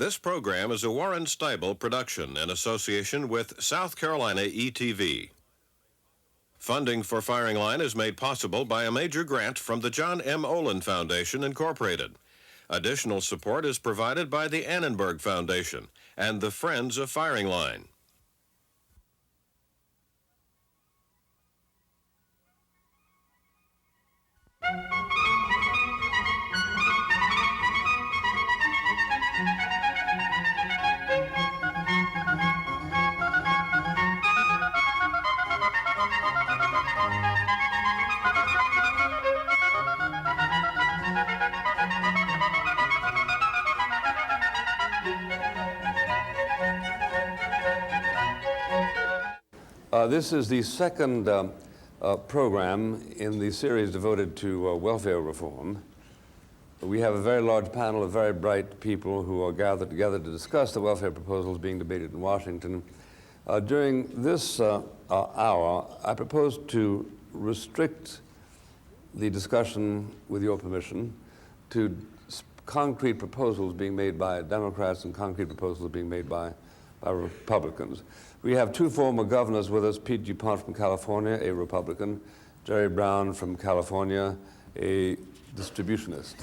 This program is a Warren Steibel production in association with South Carolina ETV. Funding for Firing Line is made possible by a major grant from the John M. Olin Foundation, Incorporated. Additional support is provided by the Annenberg Foundation and the Friends of Firing Line. This is the second program in the series devoted to welfare reform. We have a very large panel of very bright people who are gathered together to discuss the welfare proposals being debated in Washington. During this hour, I propose to restrict the discussion, with your permission, to concrete proposals being made by Democrats and concrete proposals being made by Republicans. We have two former governors with us, Pete DuPont from California, a Republican, Jerry Brown from California, a distributionist.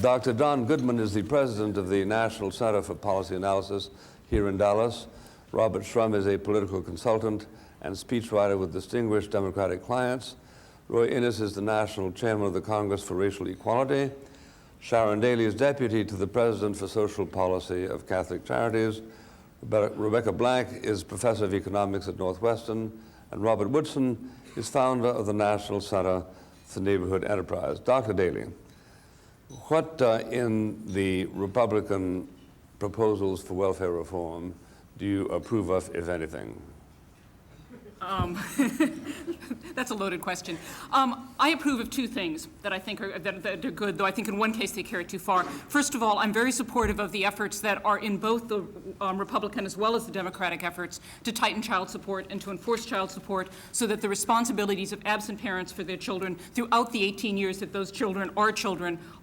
Dr. Don Goodman is the president of the National Center for Policy Analysis here in Dallas. Robert Shrum is a political consultant and speechwriter with distinguished Democratic clients. Roy Innis is the national chairman of the Congress for Racial Equality. Sharon Daly is deputy to the president for social policy of Catholic Charities. Rebecca Black is professor of economics at Northwestern, and Robert Woodson is founder of the National Center for Neighborhood Enterprise. Dr. Daly, what in the Republican proposals for welfare reform do you approve of, if anything? That's a loaded question. I approve of two things that I think are good, though I think in one case they carry too far. First of all, I'm very supportive of the efforts that are in both the Republican as well as the Democratic efforts to tighten child support and to enforce child support so that the responsibilities of absent parents for their children throughout the 18 years that those children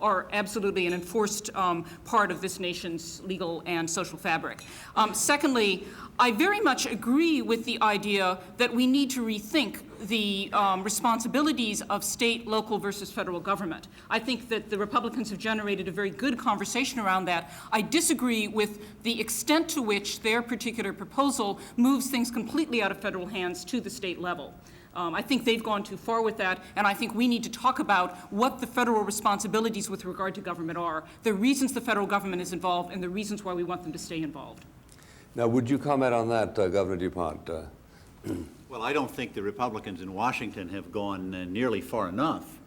are absolutely an enforced part of this nation's legal and social fabric. Secondly, I very much agree with the idea that we need to rethink the responsibilities of state, local versus federal government. I think that the Republicans have generated a very good conversation around that. I disagree with the extent to which their particular proposal moves things completely out of federal hands to the state level. I think they've gone too far with that, and I think we need to talk about what the federal responsibilities with regard to government are, the reasons the federal government is involved, and the reasons why we want them to stay involved. Now, would you comment on that, Governor DuPont? Well, I don't think the Republicans in Washington have gone nearly far enough.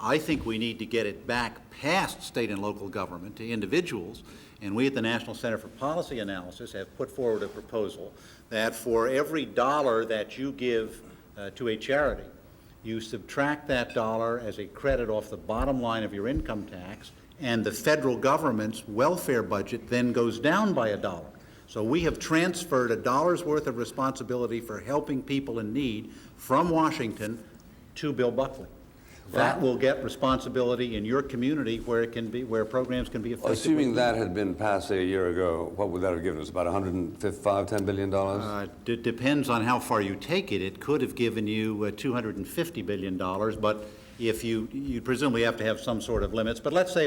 I think we need to get it back past state and local government to individuals, and we at the National Center for Policy Analysis have put forward a proposal that for every dollar that you give to a charity, you subtract that dollar as a credit off the bottom line of your income tax, and the federal government's welfare budget then goes down by $1. So we have transferred $1's worth of responsibility for helping people in need from Washington to Bill Buckley. That will get responsibility in your community where it can be, where programs can be effective. Assuming that had been passed, say, a year ago, what would that have given us? About $10 billion? It depends on how far you take it. It could have given you $250 billion, but if you presumably have to have some sort of limits, but let's say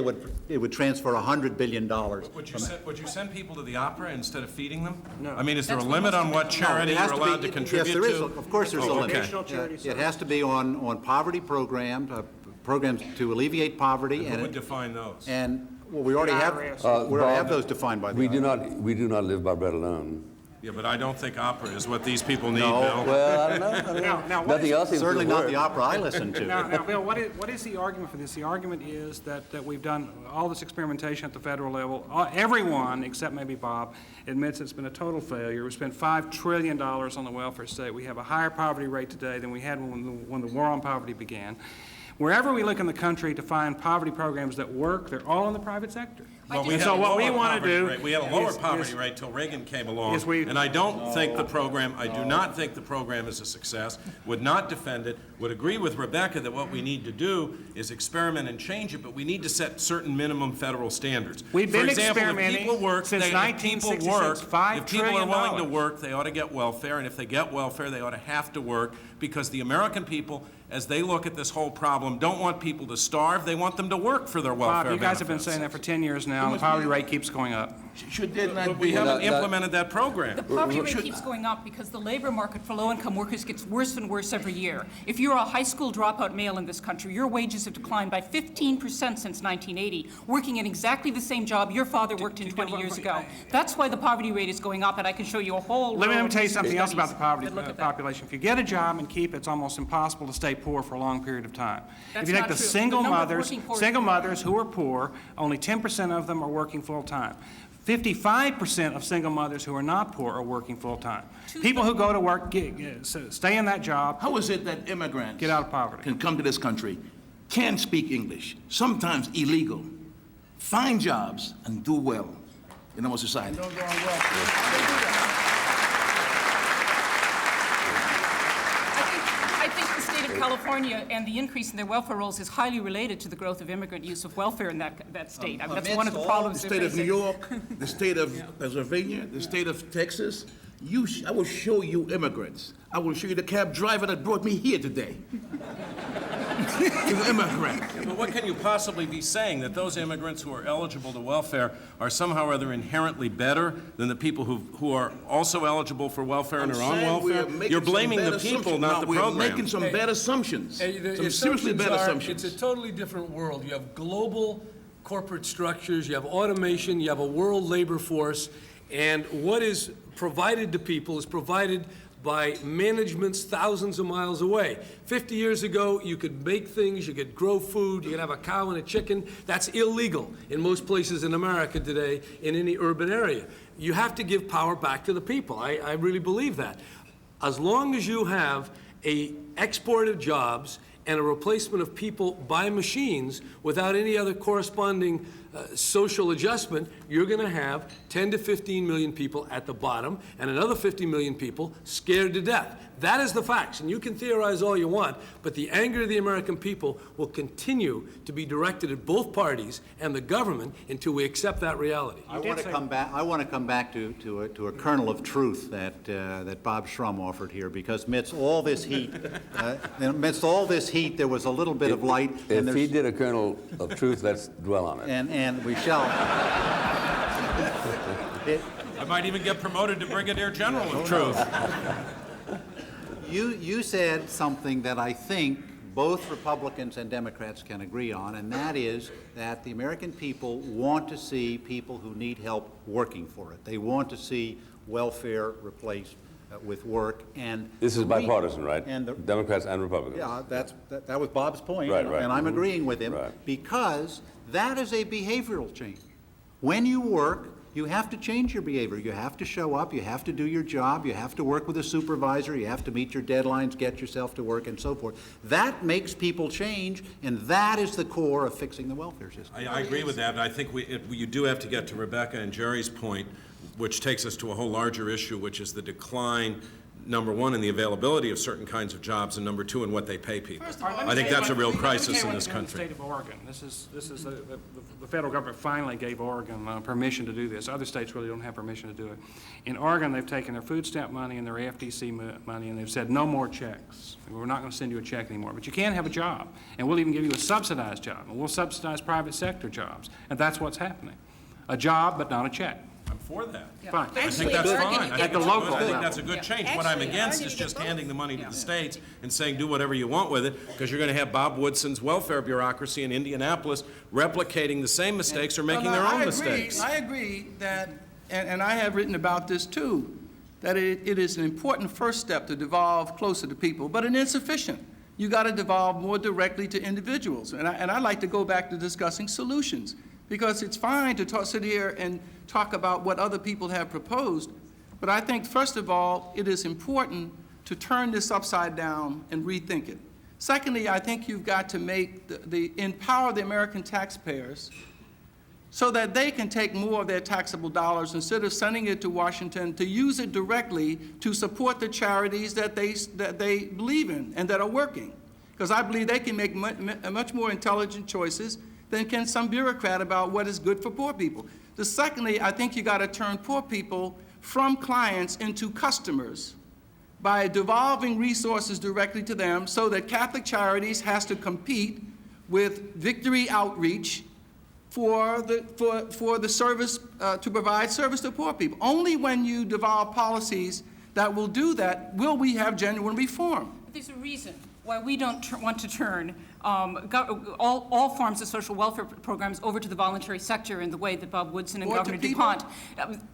it would transfer $100 billion. Would you send people to the opera instead of feeding them? No. I mean, is there a limit on what charity you're allowed to contribute yes, there is. to? Of course there's a limit. It has to be on poverty programs, programs to alleviate poverty. And who would define those? And well, we already have those defined by the IRS. We do not live by bread alone. Yeah, but I don't think opera is what these people need, No. Bill. Well, I don't know. Now, Nothing else seems Certainly to not work. the opera I listen to. Now, Bill, what is the argument for this? The argument is that we've done all this experimentation at the federal level. Everyone, except maybe Bob, admits it's been a total failure. We spent $5 trillion on the welfare state. We have a higher poverty rate today than we had when the war on poverty began. Wherever we look in the country to find poverty programs that work, they're all in the private sector. Well, we had So a what we lower wanna poverty do rate. We had a lower is- poverty rate till Reagan came along. Is we- And I don't think the program, I do not think the program is a success, would not defend it, would agree with Rebecca that what we need to do is experiment and change it, but we need to set certain minimum federal standards. We've been For example, if experimenting people work, since if people 1966, work, $5 if people are trillion. willing to work, they ought to get welfare, and if they get welfare, they ought to have to work, because the American people, as they look at this whole problem, don't want people to starve, they want them to work for their welfare Bob, you guys have been benefits. saying that for 10 years now, and the poverty rate keeps going up. Should there not But we be haven't implemented that program. The poverty rate keeps going up because the labor market for low-income workers gets worse and worse every year. If you're a high school dropout male in this country, your wages have declined by 15% since 1980, working in exactly the same job your father worked in 20 years ago. That's why the poverty rate is going up, and I can show you a whole Let row me of tell you something else about the studies poverty that look at that. population. If you get a job and keep it, it's almost impossible to stay poor for a long period of time. That's If you take not the true. single The number of mothers, working poor is single growing. mothers who are poor, only 10% of them are working full-time. 55% of single mothers who are not poor are working full-time. People who go to work, stay in that job, How is it that immigrants get out of poverty. can come to this country, can speak English, sometimes illegal, find jobs, and do well in our society? I think the state of California and the increase in their welfare rolls is highly related to the growth of immigrant use of welfare in that state. I mean, that's one of the The problems they're state of New facing. York, the state of Pennsylvania, the state of Texas, I will show you immigrants. I will show you the cab driver that brought me here today. He's an immigrant. But what can you possibly be saying, that those immigrants who are eligible to welfare are somehow or other inherently better than the people who are also eligible for welfare and are on welfare? You're blaming the people, not the program. We're making some bad assumptions, some seriously bad assumptions. It's a totally different world. You have global corporate structures, you have automation, you have a world labor force, and what is provided to people is provided by managements thousands of miles away. 50 years ago, you could make things, you could grow food, you could have a cow and a chicken. That's illegal in most places in America today, in any urban area. You have to give power back to the people. I really believe that. As long as you have a export of jobs and a replacement of people by machines without any other corresponding social adjustment, you're going to have 10 to 15 million people at the bottom and another 50 million people scared to death. That is the facts, and you can theorize all you want, but the anger of the American people will continue to be directed at both parties and the government until we accept that reality. I want to come back to a kernel of truth that Bob Shrum offered here, because amidst all this heat, there was a little bit of light. If he did a kernel of truth, let's dwell on it. And we shall. I might even get promoted to Brigadier General of Truth. You said something that I think both Republicans and Democrats can agree on, and that is that the American people want to see people who need help working for it. They want to see welfare replaced with work, and This is bipartisan, right? And the, Democrats and Republicans. yeah, that was Bob's point, Right, right. and I'm agreeing with him, Right. because that is a behavioral change. When you work, you have to change your behavior. You have to show up, you have to do your job, you have to work with a supervisor, you have to meet your deadlines, get yourself to work, and so forth. That makes people change, and that is the core of fixing the welfare system. I agree with that, but I think you do have to get to Rebecca and Jerry's point, which takes us to a whole larger issue, which is the decline, number one, in the availability of certain kinds of jobs, and number two, in what they pay people. I think that's a real crisis in this The country. state of Oregon. This is the federal government finally gave Oregon permission to do this. Other states really don't have permission to do it. In Oregon, they've taken their food stamp money and their AFDC money, and they've said no more checks. We're not going to send you a check anymore, but you can have a job, and we'll even give you a subsidized job, and we'll subsidize private sector jobs, and that's what's happening. A job, but not a check. I'm for that. Fine. I think that's fine. I think that's a good Yeah. change. What I'm against is just handing the money to the states and saying, do whatever you want with it, because you're going to have Bob Woodson's welfare bureaucracy in Indianapolis replicating the same mistakes or making their own mistakes. I agree that, and I have written about this too, that it is an important first step to devolve closer to people, but it insufficient. You got to devolve more directly to individuals. And I like to go back to discussing solutions, because it's fine to sit here and talk about what other people have proposed, but I think, first of all, it is important to turn this upside down and rethink it. Secondly, I think you've got to empower the American taxpayers so that they can take more of their taxable dollars instead of sending it to Washington to use it directly to support the charities that they believe in and that are working. Because I believe they can make much more intelligent choices than can some bureaucrat about what is good for poor people. Secondly, I think you got to turn poor people from clients into customers by devolving resources directly to them so that Catholic Charities has to compete with Victory Outreach for the service, to provide service to poor people. Only when you devolve policies that will do that will we have genuine reform. But there's a reason why we don't want to turn all forms of social welfare programs over to the voluntary sector in the way that Bob Woodson and Or to Governor people. DuPont.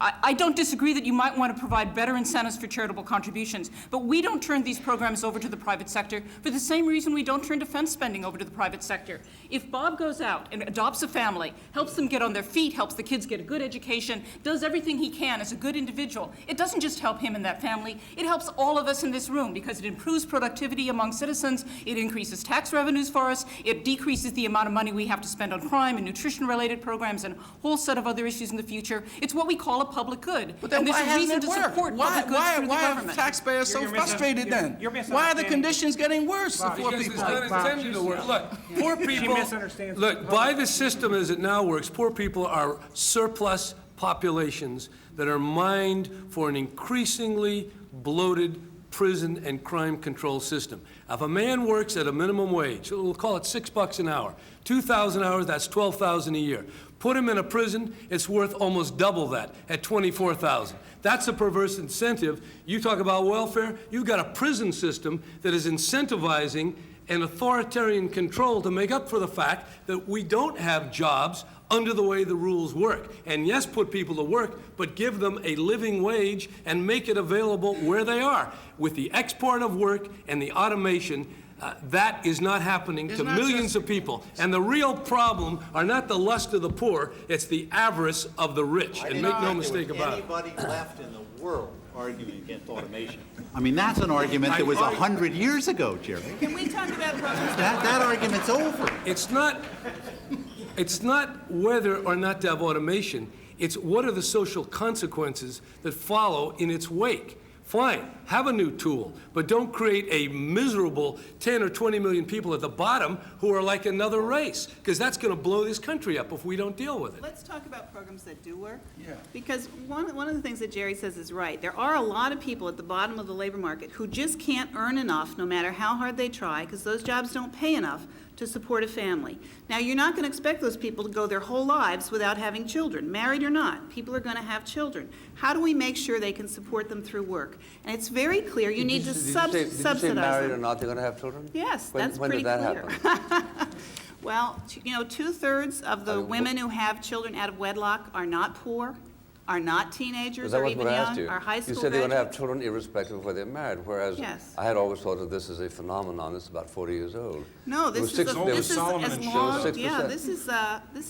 I don't disagree that you might want to provide better incentives for charitable contributions, but we don't turn these programs over to the private sector for the same reason we don't turn defense spending over to the private sector. If Bob goes out and adopts a family, helps them get on their feet, helps the kids get a good education, does everything he can as a good individual, it doesn't just help him and that family, it helps all of us in this room because it improves productivity among citizens, it increases tax revenues for us, it decreases the amount of money we have to spend on crime and nutrition-related programs and a whole set of other issues in the future. It's what we call a public good. But then and why there's a hasn't reason it to worked? support public goods through the Why are government. taxpayers so frustrated then? you're Why are the misunderstanding. conditions getting worse for poor Because people? it's not intended to work. Look, poor people, misunderstands look, the by the system as it now works, poor people are surplus populations that are mined for an increasingly bloated prison and crime control system. If a man works at a minimum wage, we'll call it $6 an hour, 2,000 hours, that's $12,000 a year. Put him in a prison, it's worth almost double that at $24,000. That's a perverse incentive. You talk about welfare, you've got a prison system that is incentivizing an authoritarian control to make up for the fact that we don't have jobs under the way the rules work. And yes, put people to work, but give them a living wage and make it available where they are. With the export of work and the automation, that is not happening to millions of people. And the real problem are not the lust of the poor, it's the avarice of the rich. And make no mistake about it. Anybody left in the world arguing against automation. I mean, that's an argument that was 100 years ago, Jerry. Can we talk about programs? That argument's over. It's not whether or not to have automation, it's what are the social consequences that follow in its wake. Fine, have a new tool, but don't create a miserable 10 or 20 million people at the bottom who are like another race, because that's going to blow this country up if we don't deal with it. Let's talk about programs that do work. Yeah. Because one of the things that Jerry says is right. There are a lot of people at the bottom of the labor market who just can't earn enough, no matter how hard they try, because those jobs don't pay enough to support a family. Now, you're not going to expect those people to go their whole lives without having children, married or not. People are going to have children. How do we make sure they can support them through work? And it's very clear you need to subsidize Did you say married or them. not they're going to have children? Yes, When- that's when pretty did that clear. happen? Well, you know, 2/3 of the women who have children out of wedlock are not poor, are not teenagers That or was even what I asked young, you. are high school You said they're going to have graduates. children irrespective of whether they're married, whereas Yes. I had always thought that this is a phenomenon that's about 40 years old. No, There was this is, six- a- there this was- is Solomon as and long, 6%. yeah, this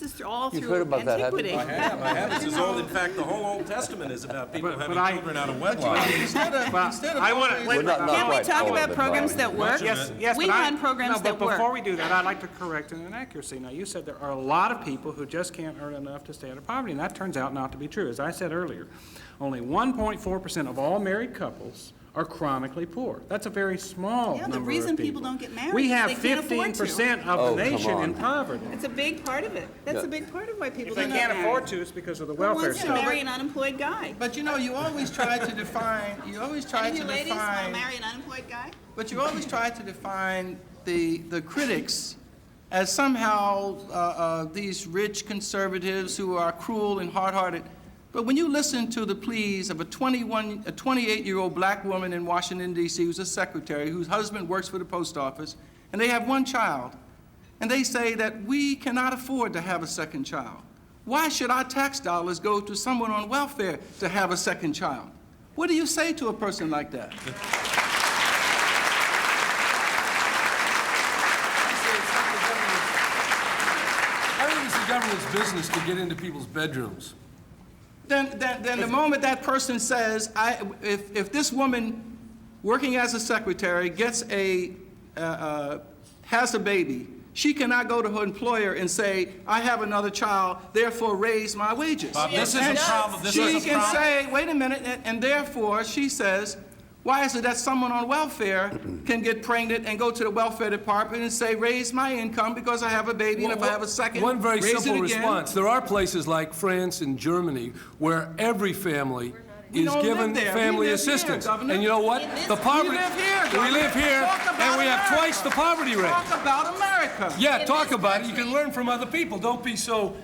is all You've through heard about that, haven't you? antiquity. I have. It's as old, in fact, the whole Old Testament is about people But having I- children out of wedlock. Instead of I wanna- offering- wait, Not Can we quite talk all of about it, programs Bob. that work? Yes, We but run programs no, that but work. before we do that, I'd like to correct an inaccuracy. Now, you said there are a lot of people who just can't earn enough to stay out of poverty, and that turns out not to be true. As I said earlier, only 1.4% of all married couples are chronically poor. That's a very small Yeah, number the of reason people. people don't get married We is have they can't afford to. 15% of Oh, the come nation in on. poverty. It's a big part of it. That's Yeah. a big part of why people If they don't can't get married. afford to, it's because of the Who welfare wants to state. marry an unemployed guy? But you know, you always try to define, Any of you ladies want to marry an unemployed guy? but you always try to define the critics as somehow these rich conservatives who are cruel and hard-hearted. But when you listen to the pleas of a 28-year-old black woman in Washington, D.C., who's a secretary, whose husband works for the post office, and they have one child, and they say that we cannot afford to have a second child. Why should our tax dollars go to someone on welfare to have a second child? What do you say to a person like that? I think it's the government's business to get into people's bedrooms. Then the moment that person says, if this woman working as a secretary has a baby, she cannot go to her employer and say, I have another child, therefore raise my wages. Bob, this is a problem. This She is a can problem. say, wait a minute, and therefore she says, why is it that someone on welfare can get pregnant and go to the welfare department and say, raise my income because I have a baby, and if I have a second, One very raise simple it again? response. There are places like France and Germany where every family We is don't given live there. family We live assistance. here, Governor. And you know what? The poverty. We live here, We Governor. live here, Talk about and we have America. twice the poverty rate. Talk about America. Yeah, In talk this about it. You country- can learn from other people. Don't be so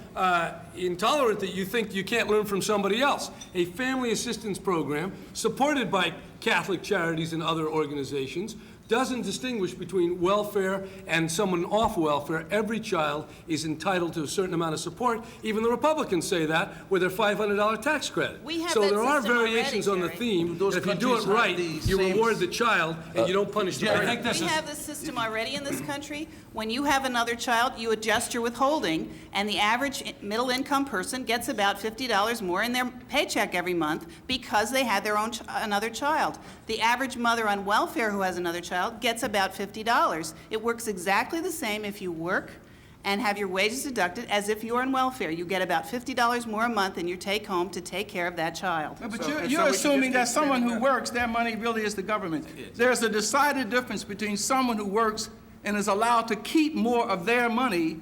intolerant that you think you can't learn from somebody else. A family assistance program supported by Catholic charities and other organizations doesn't distinguish between welfare and someone off welfare. Every child is entitled to a certain amount of support. Even the Republicans say that with their $500 tax credit. We have so that there are system variations already, on the Jerry. theme Those that if you do it countries have right, the you same- reward the child and you don't punish the Jerry, parent. I think this We is. have this system already in this country. When you have another child, you adjust your withholding, and the average middle-income person gets about $50 more in their paycheck every month because they had their own another child. The average mother on welfare who has another child gets about $50. It works exactly the same if you work and have your wages deducted as if you're on welfare. You get about $50 more a month in your take-home to take care of that child. But So- you're, and you're so we should assuming that just someone keep who it works, their money really is the government. There's a decided difference between someone who works and is allowed to keep more of their money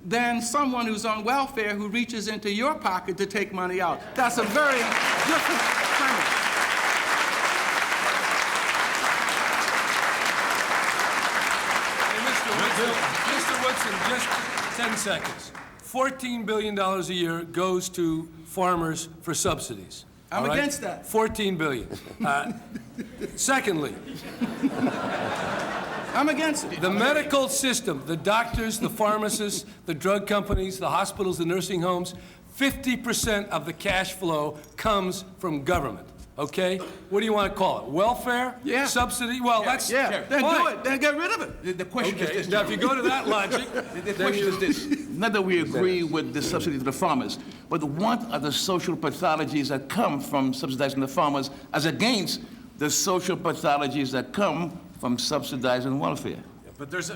than someone who's on welfare who reaches into your pocket to take money out. That's a very different premise. Hey, Mr. Woodson, just 10 seconds. $14 billion a year goes to farmers for subsidies. I'm all right? against that. $14 billion. Secondly, I'm against it. the medical system, the doctors, the pharmacists, the drug companies, the hospitals, the nursing homes, 50% of the cash flow comes from government, okay? What do you want to call it? Welfare? Yeah. Subsidy? Well, that's Yeah, then do fine. it. Then get rid of it. The question Okay, is this. now if you go to that logic, The question is this, not that we agree with the subsidy to the farmers, but what are the social pathologies that come from subsidizing the farmers as against the social pathologies that come from subsidizing welfare? But there's a,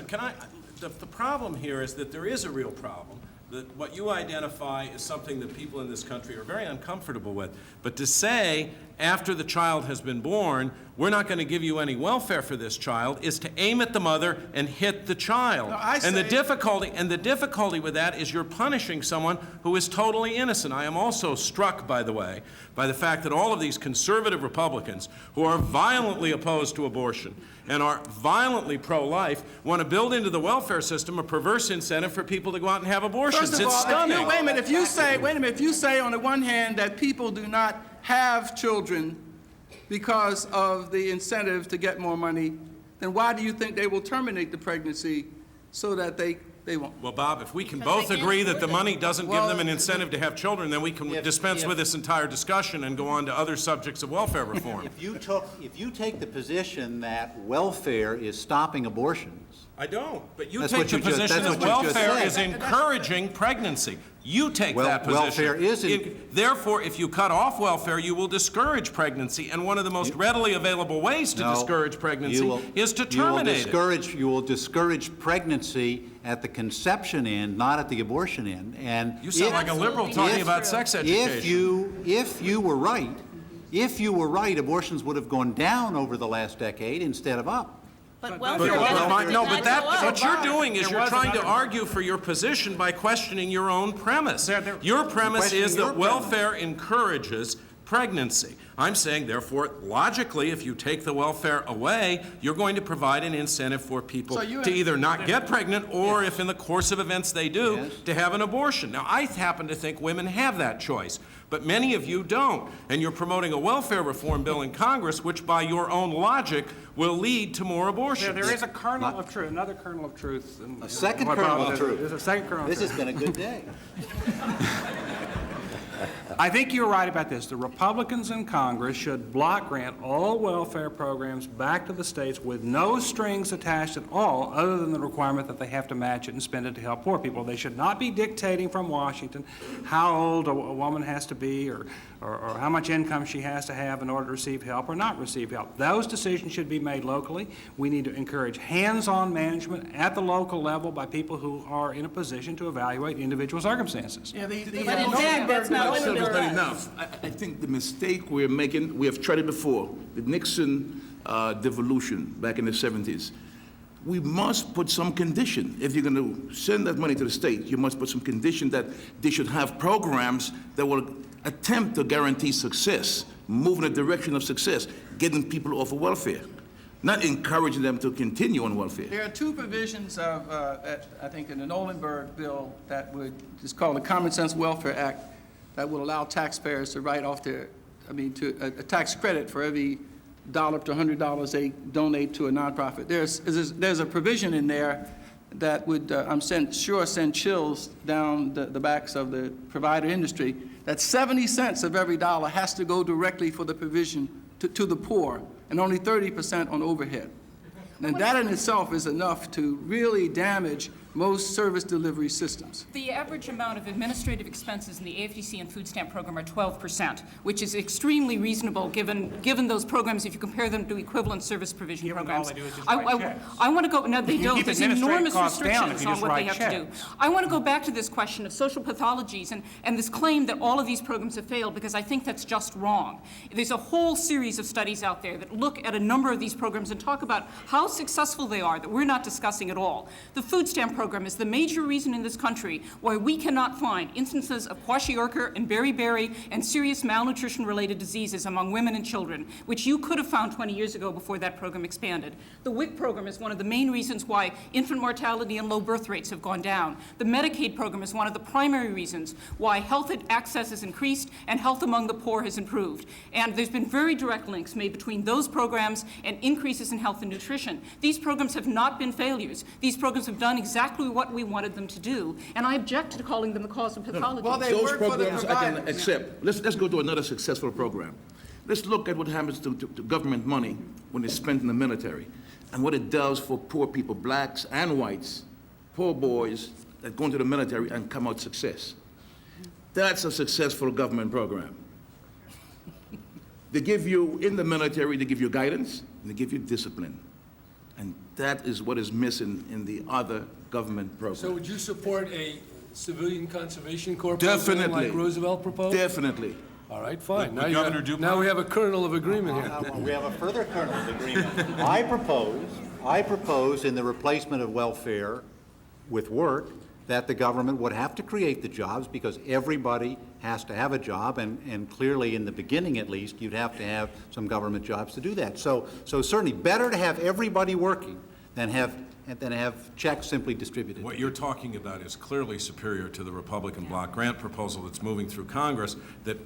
the problem here is that there is a real problem, that what you identify is something that people in this country are very uncomfortable with. But to say, after the child has been born, we're not going to give you any welfare for this child, is to aim at the mother and hit the child. No, I and the say- difficulty with that is you're punishing someone who is totally innocent. I am also struck, by the way, by the fact that all of these conservative Republicans who are violently opposed to abortion and are violently pro-life want to build into the welfare system a perverse incentive for people to go out and have abortions. First of It's all, stunning. wait a minute, if you say on the one hand that people do not have children because of the incentive to get more money, then why do you think they will terminate the pregnancy so that they won't? Well, Bob, if we can Because both they can't agree that afford the them. money doesn't give Well, them an incentive to have children, then we can dispense with this entire discussion and go on to other subjects of welfare reform. If you take the position that welfare is stopping abortions, I don't, but you That's take what the you just- position that's that what you just welfare said. is encouraging pregnancy. You take that position. welfare is Therefore, if you cut off welfare, you will discourage pregnancy, and one of the most readily available ways to No, discourage pregnancy you will- is to terminate it. You will discourage pregnancy at the conception end, not at the abortion end, and. You sound like a liberal Absolutely talking not about true. sex education. If you were right, abortions would have gone down over the last decade instead of up. But But welfare what benefits no, did but not go up. what you're doing is There you're was trying to another- argue for your position by questioning your own premise. Your premise questioning is your that welfare encourages pregnancy. I'm saying, therefore, logically, if you take the welfare away, you're going to provide an incentive for people So you- to either not get pregnant or, if in the course of events they do, Yes. to have an abortion. Now, I happen to think women have that choice, but many of you don't. And you're promoting a welfare reform bill in Congress, which by your own logic will lead to more abortions. There is a kernel of truth, another kernel of truth. A second what kernel Bob of did. truth. There's a second kernel of This truth. has been a good day. I think you're right about this. The Republicans in Congress should block grant all welfare programs back to the states with no strings attached at all, other than the requirement that they have to match it and spend it to help poor people. They should not be dictating from Washington how old a woman has to be or how much income she has to have in order to receive help or not receive help. Those decisions should be made locally. We need to encourage hands-on management at the local level by people who are in a position to evaluate individual circumstances. Yeah, But in fact, that's not what it That's not does. enough. I think the mistake we're making, we have tried it before, the Nixon devolution back in the 70s. We must put some condition. If you're going to send that money to the state, you must put some condition that they should have programs that will attempt to guarantee success, move in the direction of success, getting people off of welfare, not encouraging them to continue on welfare. There are two provisions of, I think, in the Nolenberg bill that it's called the Common Sense Welfare Act, that will allow taxpayers to write off a tax credit for every $1 up to $100 they donate to a nonprofit. There's a provision in there that would, sure send chills down the backs of the provider industry, that 70 cents of every dollar has to go directly for the provision to the poor, and only 30% on overhead. And that in itself is enough to really damage most service delivery systems. The average amount of administrative expenses in the AFDC and food stamp program are 12%, which is extremely reasonable given those programs if you compare them to equivalent service provision programs. All they do is just write checks. I want to go, no, they You don't. keep There's administrative enormous costs down if restrictions you on just what they write have to do. checks. I want to go back to this question of social pathologies and this claim that all of these programs have failed, because I think that's just wrong. There's a whole series of studies out there that look at a number of these programs and talk about how successful they are that we're not discussing at all. The food stamp program is the major reason in this country why we cannot find instances of kwashiorkor and beriberi and serious malnutrition-related diseases among women and children, which you could have found 20 years ago before that program expanded. The WIC program is one of the main reasons why infant mortality and low birth rates have gone down. The Medicaid program is one of the primary reasons why health access has increased and health among the poor has improved. And there's been very direct links made between those programs and increases in health and nutrition. These programs have not been failures. These programs have done exactly what we wanted them to do, and I object to calling them the causal pathology. Well, they Those work for the programs I can providers. accept. Let's go to another successful program. Let's look at what happens to government money when it's spent in the military and what it does for poor people, blacks and whites, poor boys that go into the military and come out success. That's a successful government program. They give you, in the military, they give you guidance and they give you discipline. And that is what is missing in the other government programs. So would you support a civilian conservation corps Definitely. program like Roosevelt proposed? Definitely. All right, fine. With Governor DuPont? Now we have a kernel of agreement here. We have a further kernel of agreement. I propose in the replacement of welfare with work that the government would have to create the jobs because everybody has to have a job, and clearly in the beginning at least, you'd have to have some government jobs to do that. So certainly better to have everybody working than have checks simply distributed. What you're talking about is clearly superior to the Republican block grant proposal that's moving through Congress that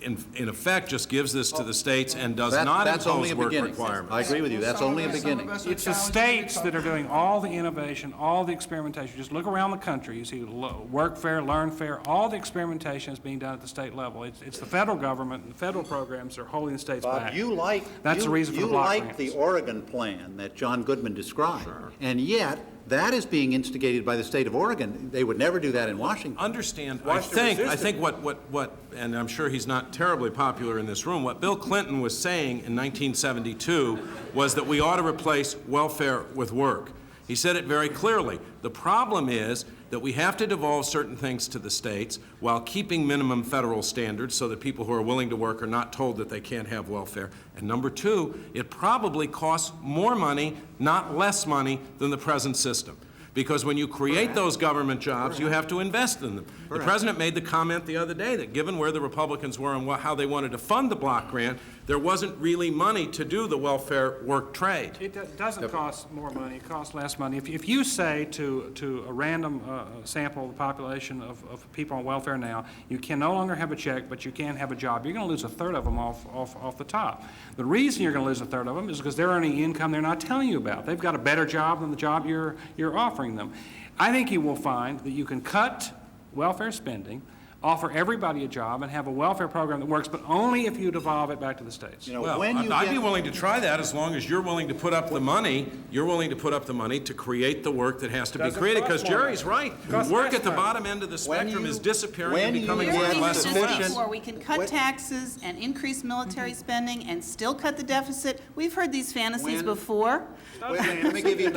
in effect just gives this to the states and does not That's only impose a work beginning. requirements. I agree with you, that's only a beginning. It's the states that are doing all the innovation, all the experimentation. Just look around the country. You see work fair, learn fair, all the experimentation is being done at the state level. It's the federal government and the federal programs that are holding the states Bob, back. That's the reason for the you block like grants. the Oregon plan that John Goodman described, and yet that is being instigated by the state of Oregon. They would never do that in Washington. Understand, I think what, and I'm sure he's not terribly popular in this room, what Bill Clinton was saying in 1972 was that we ought to replace welfare with work. He said it very clearly. The problem is that we have to devolve certain things to the states while keeping minimum federal standards so that people who are willing to work are not told that they can't have welfare. And number two, it probably costs more money, not less money, than the present system. Because when you create those government jobs, you have to invest in them. The President made the comment the other day that given where the Republicans were and how they wanted to fund the block grant, there wasn't really money to do the welfare work trade. It doesn't cost more money, it costs less money. If you say to a random sample of the population of people on welfare now, you can no longer have a check, but you can have a job, you're going to lose a third of them off the top. The reason you're going to lose a third of them is because they're earning income they're not telling you about. They've got a better job than the job you're offering them. I think you will find that you can cut welfare spending, offer everybody a job and have a welfare program that works, but only if you devolve it back to the states. You know, Well, when you I'd get- be willing to try that as long as you're willing to put up the money. You're willing to put up the money to create the work that has to be Doesn't created. cost Because more Jerry's money. right. Costs Work less at the money. bottom end of the spectrum is disappearing and when you becoming get more and We've less said and this less. before, we can cut taxes and increase military spending and still cut the deficit. We've heard these fantasies When- before. Let me give you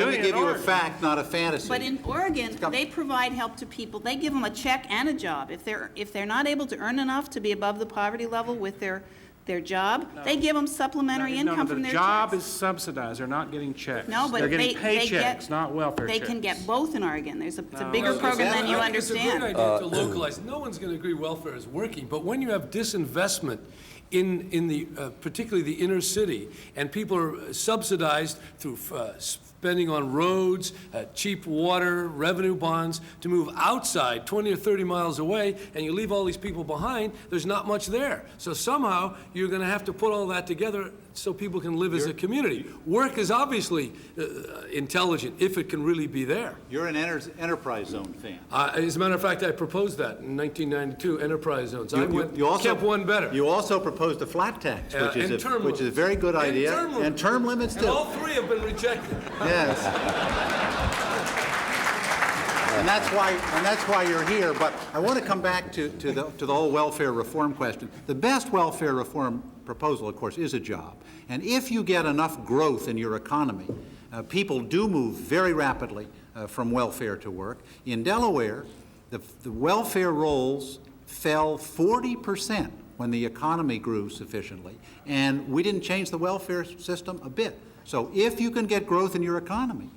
a fact, not a fantasy. But in Oregon, they provide help to people. They give them a check and a job. If they're not able to earn enough to be above the poverty level with their job, they give them supplementary income from their The job checks. is subsidized. They're not getting checks. No, but They're getting they get- paychecks, not welfare They checks. can get both in Oregon. It's a bigger Well, program than you I think It's a understand. great idea to localize. No one's going to agree welfare is working, but when you have disinvestment in the, particularly the inner city, and people are subsidized through spending on roads, cheap water, revenue bonds, to move outside 20 or 30 miles away, and you leave all these people behind, there's not much there. So somehow, you're going to have to put all that together so people can live as a community. Work is obviously intelligent, if it can really be there. You're an enterprise zone fan. As a matter of fact, I proposed that in 1992, enterprise zones. I kept one better. You also proposed a flat tax, and term which is a very good limits. idea. And term limits. And term limits, And too. all three have been rejected. Yes. And that's why you're here. But I want to come back to the whole welfare reform question. The best welfare reform proposal, of course, is a job. And if you get enough growth in your economy, people do move very rapidly from welfare to work. In Delaware, the welfare rolls fell 40% when the economy grew sufficiently, and we didn't change the welfare system a bit. So if you can get growth in your economy,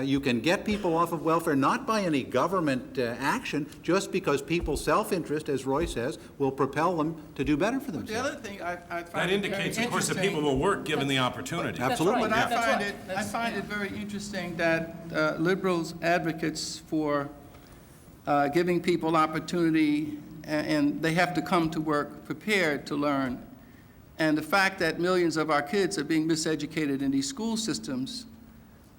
you can get people off of welfare, not by any government action, just because people's self-interest, as Roy says, will propel them to do better for The themselves. other thing I find That indicates, of course, that people will work given the opportunity. Absolutely. But I find it very interesting that liberals advocates for giving people opportunity, and they have to come to work prepared to learn. And the fact that millions of our kids are being miseducated in these school systems,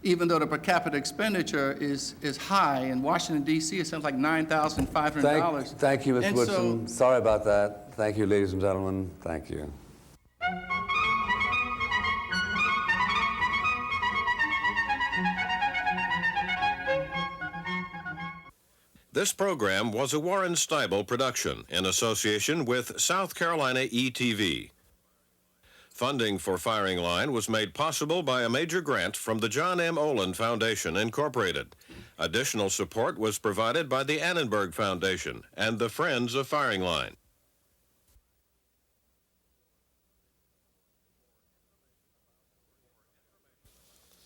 even though the per capita expenditure is high. In Washington, D.C., it sounds like $9,500. Thank you, Mr. And Woodson. Sorry about that. Thank you, ladies and gentlemen. Thank you. This program was a Warren Steibel production in association with South Carolina ETV. Funding for Firing Line was made possible by a major grant from the John M. Olin Foundation, Incorporated. Additional support was provided by the Annenberg Foundation and the Friends of Firing Line.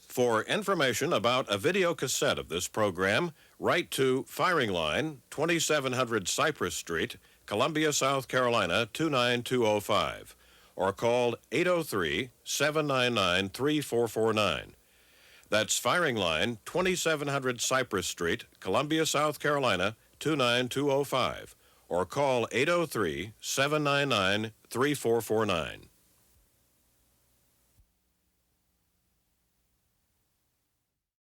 For information about a video cassette of this program, write to Firing Line, 2700 Cypress Street, Columbia, South Carolina, 29205, or call 803-799-3449. That's Firing Line, 2700 Cypress Street, Columbia, South Carolina, 29205, or call 803-799-3449.